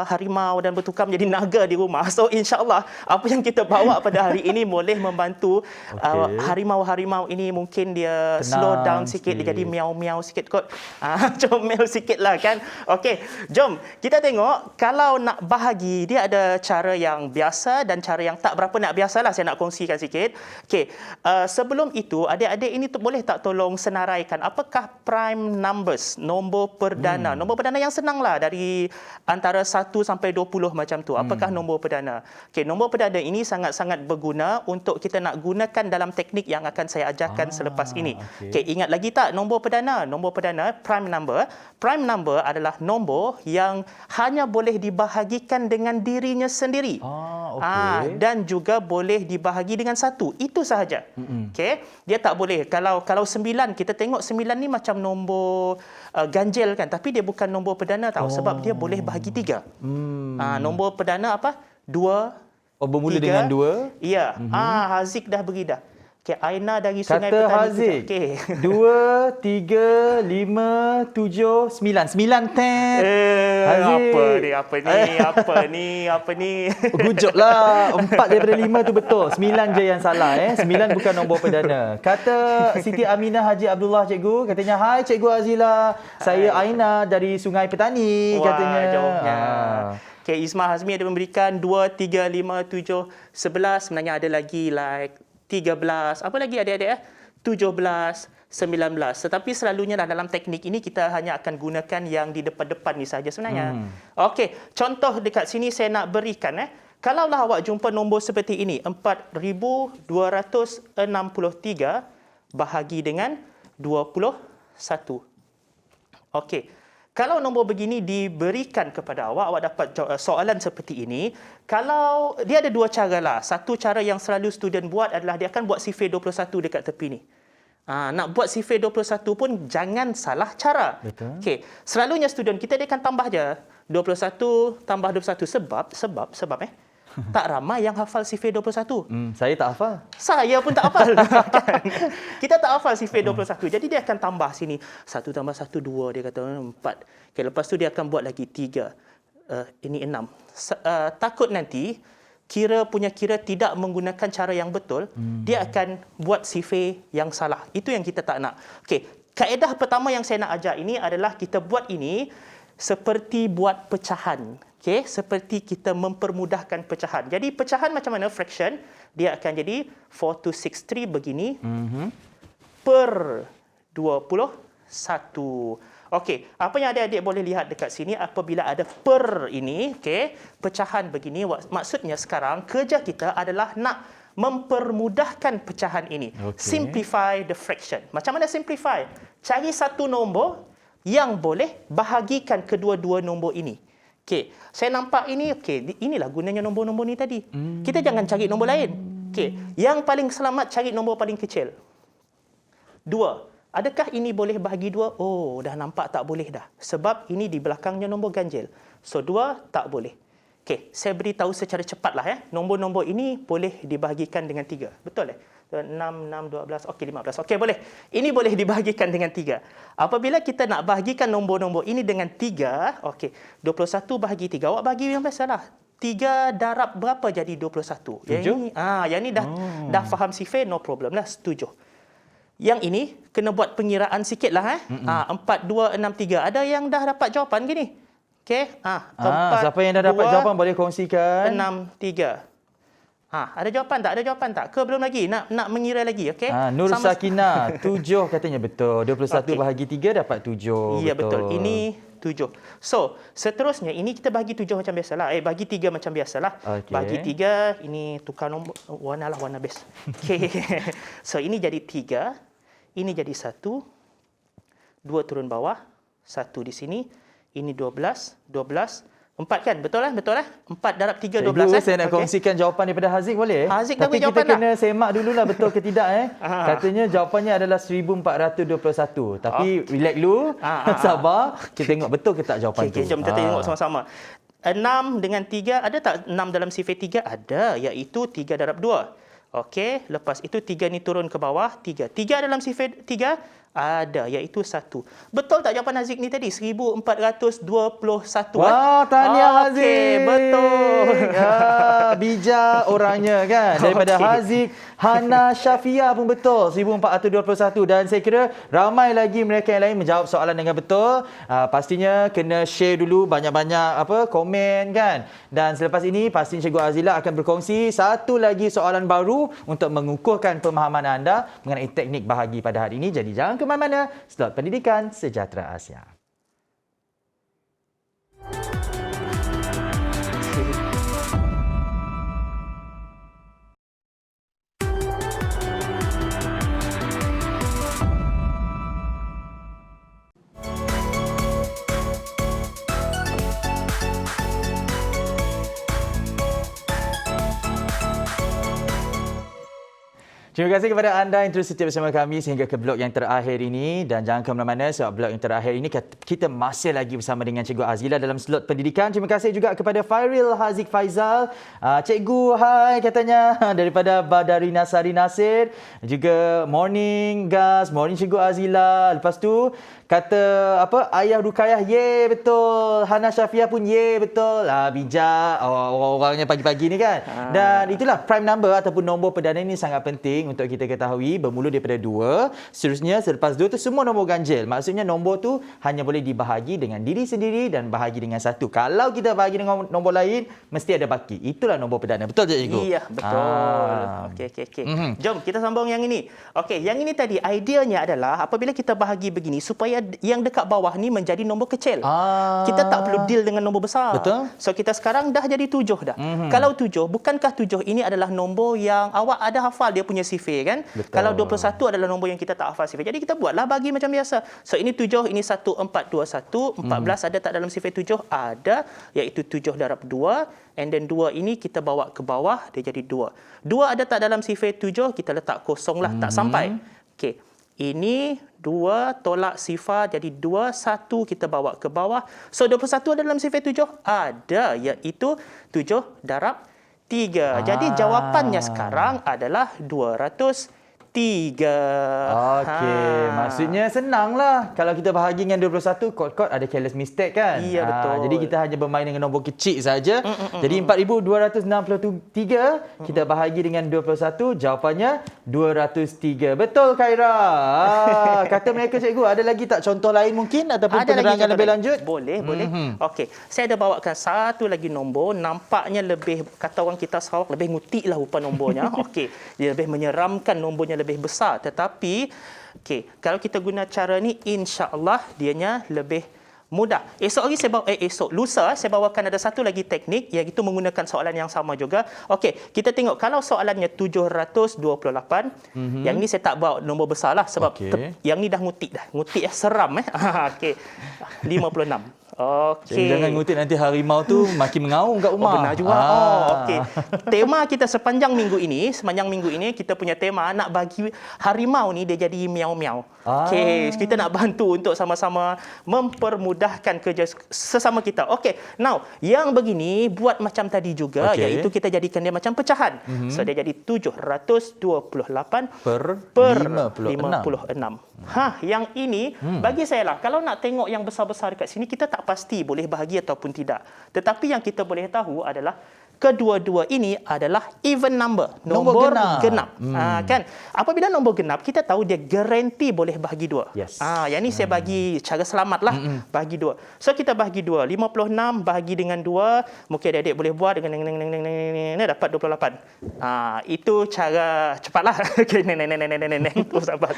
harimau dan bertukar menjadi naga di rumah. So insya-Allah apa yang kita bawa pada hari ini boleh membantu harimau-harimau ini mungkin dia
tenang
slow down sikit, dia jadi miau-miau sikit kot. Comel sikit lah kan. Okey, jom kita tengok kalau nak bahagi dia ada cara yang biasa dan cara yang tak berapa nak biasalah, saya nak kongsikan sikit. Okey, sebelum itu adik-adik ini boleh tak tolong senaraikan apakah prime numbers, nombor perdana. Nombor perdana yang senanglah dari antara 1 sampai 20 macam tu. Apakah nombor perdana? Okey, nombor perdana ini sangat-sangat berguna untuk kita nak gunakan dalam teknik yang akan saya ajarkan selepas ini. Okey, ingat lagi tak nombor perdana? Nombor perdana prime number. Prime number adalah nombor yang hanya boleh dibahagikan dengan dirinya sendiri. Dan juga boleh dibahagi dengan 1. Itu sahaja. Okey, dia tak boleh kalau 9, kita tengok 9 ni macam nombor ganjil kan, tapi dia bukan nombor perdana tahu, sebab dia boleh bahagi 3. Nombor perdana apa? 2.
Bermula dengan 2.
Ya. Haziq dah beri dah. Okey, Aina dari Sungai
Kata
Petani.
Haziq,
Okey.
2, 3, 5, 7, 9. 9 tet.
Apa ni?
Gujuklah. 4 daripada 5 tu betul. 9 je yang salah. 9 bukan nombor perdana. Kata Siti Aminah Haji Abdullah Cikgu. Katanya, hai Cikgu Azila. Saya Aina dari Sungai Petani. Katanya.
Jawabnya. Okey, Isma Hazmi ada memberikan 2, 3, 5, 7, 11. Sebenarnya ada lagi like 13. Apa lagi adik-adik? 17, 19. Tetapi selalunya dalam teknik ini kita hanya akan gunakan yang di depan-depan ni saja sebenarnya. Okey, contoh dekat sini saya nak berikan. Kalaulah awak jumpa nombor seperti ini, 4,263 bahagi dengan 21. Okey. Kalau nombor begini diberikan kepada awak, awak dapat soalan seperti ini. Kalau dia ada 2 cara lah. Satu cara yang selalu student buat adalah dia akan buat sifir 21 dekat tepi ni. Nak buat sifir 21 pun jangan salah cara.
Betul.
Okey, selalunya student kita dia akan tambah je 21 tambah 21 sebab tak ramai yang hafal sifir 21.
Saya tak hafal.
Saya pun tak hafal. Kan? Kita tak hafal sifir 21. Jadi dia akan tambah sini. 1 tambah 1, 2. Dia kata 4. Okay, lepas tu dia akan buat lagi 3. Ini 6. Takut nanti kira tidak menggunakan cara yang betul. Dia akan buat sifir yang salah. Itu yang kita tak nak. Okey, kaedah pertama yang saya nak ajar ini adalah kita buat ini seperti buat pecahan. Okey, seperti kita mempermudahkan pecahan. Jadi pecahan macam mana? Fraction. Dia akan jadi 4263 begini. Per 21. Okey, apa yang adik-adik boleh lihat dekat sini apabila ada per ini, okey, pecahan begini, maksudnya sekarang kerja kita adalah nak mempermudahkan pecahan ini. Simplify the fraction. Macam mana simplify? Cari satu nombor yang boleh bahagikan kedua-dua nombor ini. Okey, saya nampak ini, okey, inilah gunanya nombor-nombor ni tadi. Kita jangan cari nombor lain. Okey, yang paling selamat cari nombor paling kecil. 2. Adakah ini boleh bahagi 2? Oh, dah nampak tak boleh dah. Sebab ini di belakangnya nombor ganjil. So 2 tak boleh. Okey, saya beritahu secara cepatlah Nombor-nombor ini boleh dibahagikan dengan 3. Betul 6, 12, okey 15. Okey, boleh. Ini boleh dibahagikan dengan 3. Apabila kita nak bahagikan nombor-nombor ini dengan 3, okey, 21 bahagi 3. Awak bahagi yang biasalah. 3 darab berapa jadi 21? Yang ini dah faham sifir, no problem lah, setuju. Yang ini kena buat pengiraan sikit lah. 4, 2, 6, 3. Ada yang dah dapat jawapan ke ni? Okey. 4,
siapa yang dah dapat
2,
jawapan boleh kongsikan.
6, 3. Ada jawapan tak? Ada jawapan tak? Ke belum lagi? Nak mengira lagi, okey?
Nur Sakina 7 katanya betul. 21 bahagi 3 dapat 7.
Ya, betul. Ini 7. So, seterusnya ini kita bagi 7 macam biasalah. Bagi 3 macam biasalah.
Okey.
Bagi 3, ini tukar nombor warna lah, warna base. Okey. So, ini jadi 3. Ini jadi 1. 2 turun bawah. 1 di sini. Ini 12. 12. 4 kan? Betul lah? Betul lah? 4 darab 3, 12.
Saya nak kongsikan jawapan daripada Haziq boleh?
Haziq dah
Tapi
beri
kita
jawapan
kena semak dululah betul ke tidak. Katanya jawapannya adalah 1421. Tapi relax dulu. Sabar. Kita tengok betul ke tak jawapan tu.
Okey, jom kita tengok sama-sama. 6 dengan 3, ada tak 6 dalam sifar 3? Ada, iaitu 3 darab 2. Okey, lepas itu 3 ni turun ke bawah, 3. 3 dalam sifar 3? Ada, iaitu 1. Betul tak jawapan Haziq ni tadi? 1421.
Wah, tahniah Haziq.
Okey, betul.
Bijak orangnya kan. Daripada Haziq, Hana Syafia pun betul. 1421. Dan saya kira ramai lagi mereka yang lain menjawab soalan dengan betul. Pastinya kena share dulu banyak-banyak komen kan. Dan selepas ini pasti Cikgu Azila akan berkongsi satu lagi soalan baru untuk mengukuhkan pemahaman anda mengenai teknik bahagi pada hari ini. Jadi jangan ke mana-mana. Slot Pendidikan Sejahtera Asia. Terima kasih kepada anda yang terus setia bersama kami sehingga ke blok yang terakhir ini. Dan jangan ke mana-mana sebab blok yang terakhir ini kita masih lagi bersama dengan Cikgu Azila dalam slot pendidikan. Terima kasih juga kepada Fairil Haziq Faizal. Cikgu, hai katanya daripada Badarina Sari Nasir. Juga morning guys, morning Cikgu Azila. Lepas tu kata Ayah Rukayah, ye betul. Hana Syafia pun ye betul. Bijak orang-orangnya pagi-pagi ni kan. Dan itulah prime number ataupun nombor perdana ini sangat penting untuk kita ketahui, bermula daripada 2. Seterusnya selepas 2 tu semua nombor ganjil. Maksudnya nombor tu hanya boleh dibahagi dengan diri sendiri dan bahagi dengan 1. Kalau kita bahagi dengan nombor lain, mesti ada baki. Itulah nombor perdana. Betul tak cikgu?
Iya, betul. Okey. Jom kita sambung yang ini. Okey, yang ini tadi ideanya adalah apabila kita bahagi begini supaya yang dekat bawah ni menjadi nombor kecil. Kita tak perlu deal dengan nombor besar.
Betul.
So kita sekarang dah jadi 7 dah. Kalau 7, bukankah 7 ini adalah nombor yang awak ada hafal dia punya sifar kan?
Betul.
Kalau 21 adalah nombor yang kita tak hafal sifar. Jadi kita buatlah bagi macam biasa. So ini 7, ini 1, 4, 2, 1. 14 ada tak dalam sifar 7? Ada, iaitu 7 darab 2. And then 2 ini kita bawa ke bawah, dia jadi 2. 2 ada tak dalam sifar 7? Kita letak kosong lah, tak sampai. Okey. Ini 2 tolak sifar jadi 2, 1 kita bawa ke bawah. So 21 ada dalam sifar 7? Ada, iaitu 7 darab 3. Jadi jawapannya sekarang adalah 203.
Okey, maksudnya senanglah. Kalau kita bahagi dengan 21, kot-kot ada careless mistake kan?
Ya, betul.
Jadi kita hanya bermain dengan nombor kecil saja. Jadi 4263 kita bahagi dengan 21, jawapannya 203. Betul Khaira. Kata mereka cikgu, ada lagi tak contoh lain mungkin ataupun
Ada
penerangan lebih lanjut?
Boleh. Okey, saya ada bawakan satu lagi nombor, nampaknya lebih, kata orang kita Sarawak, lebih ngutik lah rupa nombornya. Okey, dia lebih menyeramkan, nombornya lebih besar, tetapi kalau kita guna cara ni, insya-Allah dianya lebih mudah. Lusa saya bawakan ada satu lagi teknik, iaitu menggunakan soalan yang sama juga. Okey, kita tengok kalau soalannya 728, yang ni saya tak bawa nombor besar lah sebab yang ni dah ngutik seram Okey. 56. Okey.
Jangan ngutip nanti harimau tu makin mengaung kat rumah.
Benar juga. Okey. Tema kita sepanjang minggu ini kita punya tema nak bagi harimau ni dia jadi miau-miau. Okey, kita nak bantu untuk sama-sama mempermudahkan kerja sesama kita. Okey. Now, yang begini buat macam tadi juga, iaitu kita jadikan dia macam pecahan. So dia jadi 728 per 56. Yang ini bagi saya lah, kalau nak tengok yang besar-besar dekat sini, kita tak pasti boleh bahagi ataupun tidak. Tetapi yang kita boleh tahu adalah kedua-dua ini adalah even number,
Nombor genap.
Kan? Apabila nombor genap, kita tahu dia garanti boleh bahagi 2.
Yes.
Yang ni saya bagi cara selamat lah, bahagi 2. So kita bahagi 2, 56 bahagi dengan 2, mungkin adik-adik boleh buat dengan dapat 28. Itu cara cepatlah. Okey, terus dapat.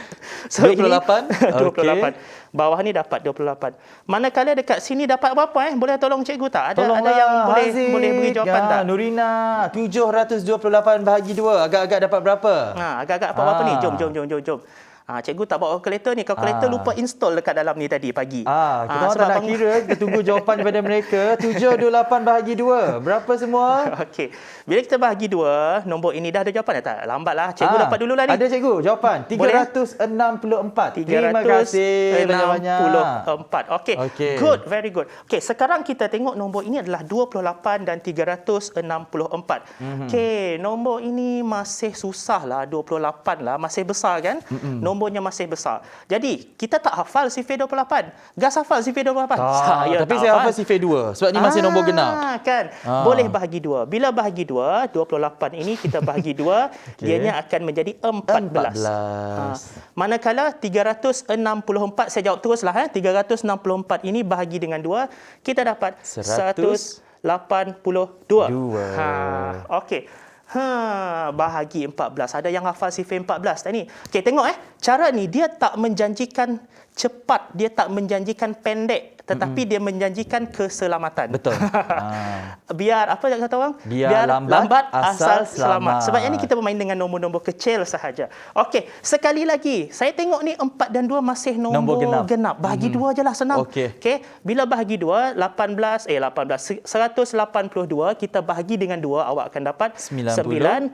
So
28?
28. Bawah ni dapat 28. Manakala dekat sini dapat berapa Boleh tolong cikgu tak? Ada yang boleh beri jawapan tak?
Nurina, 728 bahagi 2. Agak-agak dapat berapa?
Agak-agak dapat berapa ni? Jom. Cikgu tak bawa kalkulator ni. Kalkulator lupa install dekat dalam ni tadi pagi.
Kita orang tak nak kira. Kita tunggu jawapan daripada mereka. 728 bahagi 2. Berapa semua?
Okey. Bila kita bahagi 2, nombor ini dah ada jawapan tak? Lambatlah. Cikgu dapat dululah ni.
Ada cikgu jawapan. 364. Terima kasih banyak-banyak.
364. Okey. Good, very good. Okey, sekarang kita tengok nombor ini adalah 28 dan 364. Okey, nombor ini masih susah lah. 28 lah. Masih besar kan? Nombornya masih besar. Jadi, kita tak hafal sifir 28. Gas hafal sifir 28.
Tapi saya hafal sifir 2. Sebab ni masih nombor genap.
Kan? Boleh bahagi 2. Bila bahagi 2, 28 ini kita bahagi 2, dianya akan menjadi 14. Manakala 364, saya jawab teruslah. 364 ini bahagi dengan 2, kita dapat 182. Okey. Bahagi 14. Ada yang hafal sifir 14 tadi. Okey, tengok cara ni dia tak menjanjikan cepat, dia tak menjanjikan pendek, tetapi dia menjanjikan keselamatan.
Betul.
Biar apa yang kata orang?
Biar lambat asal selamat.
Sebab ini kita bermain dengan nombor-nombor kecil sahaja. Okey, sekali lagi. Saya tengok ni 4 dan 2 masih nombor genap. Bahagi 2 je lah, senang. Okey. Bila bahagi 2, 182, kita bahagi dengan 2, awak akan dapat 91.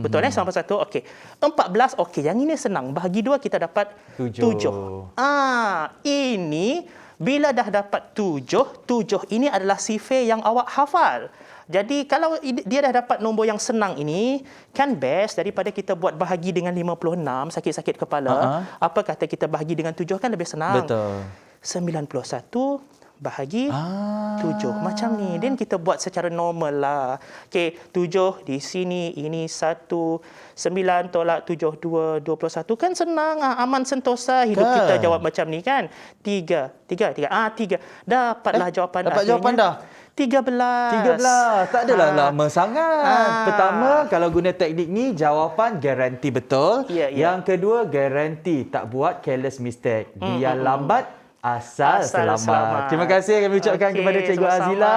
Betul 91. Okey. 14. Okey, yang ini senang. Bahagi 2 kita dapat 7. Ini bila dah dapat 7 ini adalah sifir yang awak hafal. Jadi kalau dia dah dapat nombor yang senang ini, kan best daripada kita buat bahagi dengan 56 sakit-sakit kepala. Apa kata kita bahagi dengan 7 kan lebih senang.
Betul.
91 bahagi 7. Macam ni. Dan kita buat secara normal lah. Okey, 7 di sini, ini 1. 9 tolak 7, 2, 21. Kan senang. Aman sentosa hidup kita jawab macam ni kan. 3. Dapatlah jawapan
dapat
akhirnya.
Jawapan dah?
13.
Tak adalah lama sangat. Pertama, kalau guna teknik ni, jawapan garanti betul. Yang kedua, garanti tak buat careless mistake. Biar lambat asal selamat. Terima kasih kami ucapkan kepada Cikgu Azila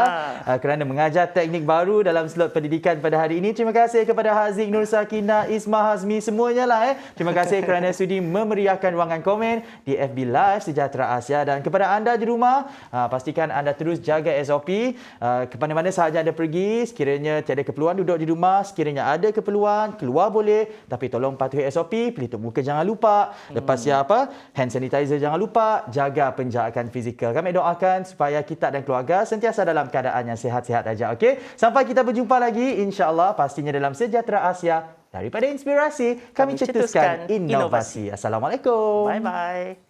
kerana mengajar teknik baru dalam slot pendidikan pada hari ini. Terima kasih kepada Haziq, Nur Sakinah, Isma Hazmi, semuanya lah. Terima kasih kerana sudi memeriahkan ruangan komen di FB Live Sejahtera Asia. Dan kepada anda di rumah, pastikan anda terus jaga SOP. Ke mana-mana sahaja anda pergi, sekiranya tiada keperluan duduk di rumah, sekiranya ada keperluan, keluar boleh. Tapi tolong patuhi SOP, pelitup muka jangan lupa. Lepas siapa? Hand sanitizer jangan lupa. Jaga penjagaan fizikal. Kami doakan supaya kita dan keluarga sentiasa dalam keadaan yang sihat-sihat saja. Okey? Sampai kita berjumpa lagi, insya-Allah pastinya dalam Sejahtera Asia. Daripada inspirasi, kami cetuskan inovasi. Assalamualaikum.
Bye-bye.